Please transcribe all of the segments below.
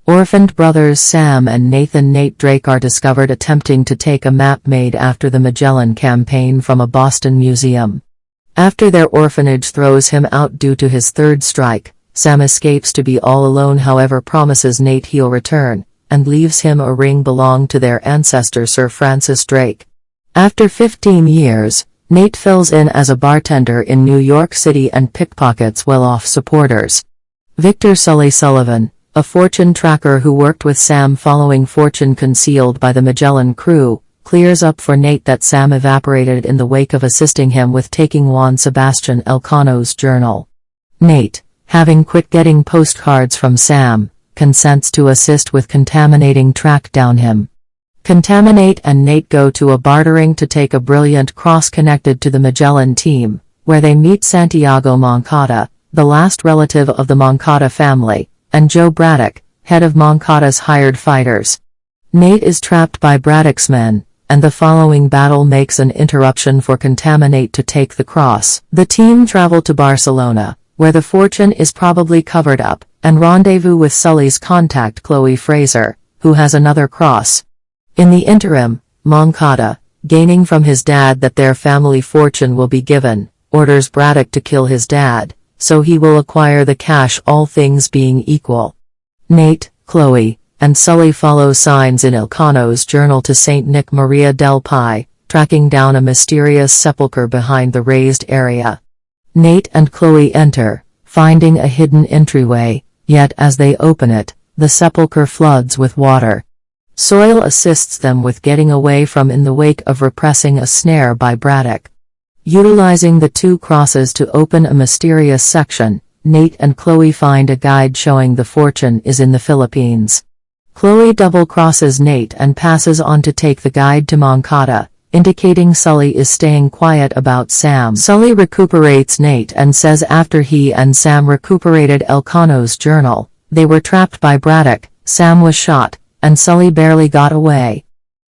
Orphaned brothers Sam and Nathan Nate Drake are discovered attempting to take a map made after the Magellan campaign from a Boston museum. After their orphanage throws him out due to his third strike, Sam escapes to be all alone, however promises Nate he'll return, and leaves him a ring belonging to their ancestor Sir Francis Drake. After 15 years, Nate fills in as a bartender in New York City and pickpockets well-off supporters. Victor Sully Sullivan, a fortune tracker who worked with Sam following fortune concealed by the Magellan crew, clears up for Nate that Sam evaporated in the wake of assisting him with taking Juan Sebastian Elcano's journal. Nate, having quit getting postcards from Sam, consents to assist with contaminating track down him. Contaminate and Nate go to a bartering to take a brilliant cross connected to the Magellan team, where they meet Santiago Moncada, the last relative of the Moncada family, and Joe Braddock, head of Moncada's hired fighters. Nate is trapped by Braddock's men, and the following battle makes an interruption for Contaminate to take the cross. The team travel to Barcelona, where the fortune is probably covered up, and rendezvous with Sully's contact Chloe Fraser, who has another cross. In the interim, Moncada, gaining from his dad that their family fortune will be given, orders Braddock to kill his dad, so he will acquire the cash, all things being equal. Nate, Chloe, and Sully follow signs in Elcano's journal to Saint Nick Maria del Pi, tracking down a mysterious sepulchre behind the raised area. Nate and Chloe enter, finding a hidden entryway, yet as they open it, the sepulchre floods with water. Soil assists them with getting away from in the wake of repressing a snare by Braddock. Utilizing the two crosses to open a mysterious section, Nate and Chloe find a guide showing the fortune is in the Philippines. Chloe double-crosses Nate and passes on to take the guide to Moncada, indicating Sully is staying quiet about Sam. Sully recuperates Nate and says after he and Sam recuperated Elcano's journal, they were trapped by Braddock, Sam was shot, and Sully barely got away.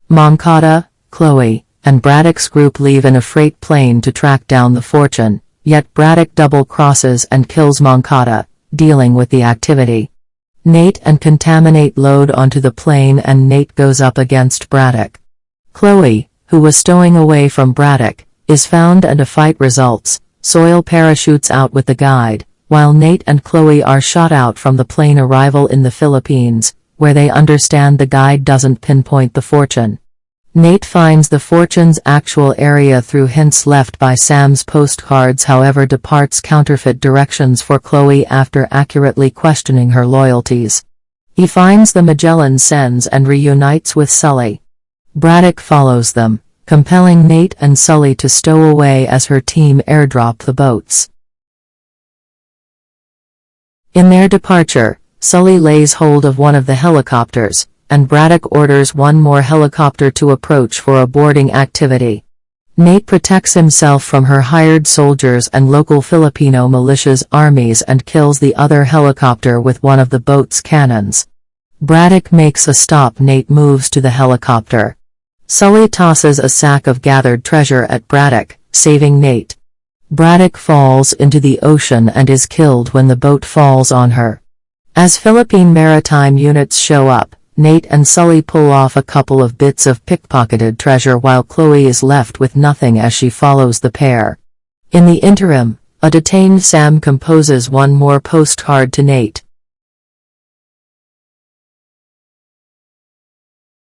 Moncada, Chloe, and Braddock's group leave in a freight plane to track down the fortune, yet Braddock double-crosses and kills Moncada, dealing with the activity. Nate and Contaminate load onto the plane and Nate goes up against Braddock. Chloe, who was stowing away from Braddock, is found and a fight results. Soil parachutes out with the guide, while Nate and Chloe are shot out from the plane arrival in the Philippines, where they understand the guide doesn't pinpoint the fortune. Nate finds the fortune's actual area through hints left by Sam's postcards, however departs counterfeit directions for Chloe after accurately questioning her loyalties. He finds the Magellan sends and reunites with Sully. Braddock follows them, compelling Nate and Sully to stow away as her team airdrop the boats. In their departure, Sully lays hold of one of the helicopters, and Braddock orders one more helicopter to approach for a boarding activity. Nate protects himself from her hired soldiers and local Filipino militia's armies and kills the other helicopter with one of the boat's cannons. Braddock makes a stop. Nate moves to the helicopter. Sully tosses a sack of gathered treasure at Braddock, saving Nate. Braddock falls into the ocean and is killed when the boat falls on her. As Philippine maritime units show up, Nate and Sully pull off a couple of bits of pickpocketed treasure while Chloe is left with nothing as she follows the pair. In the interim, a detained Sam composes one more postcard to Nate,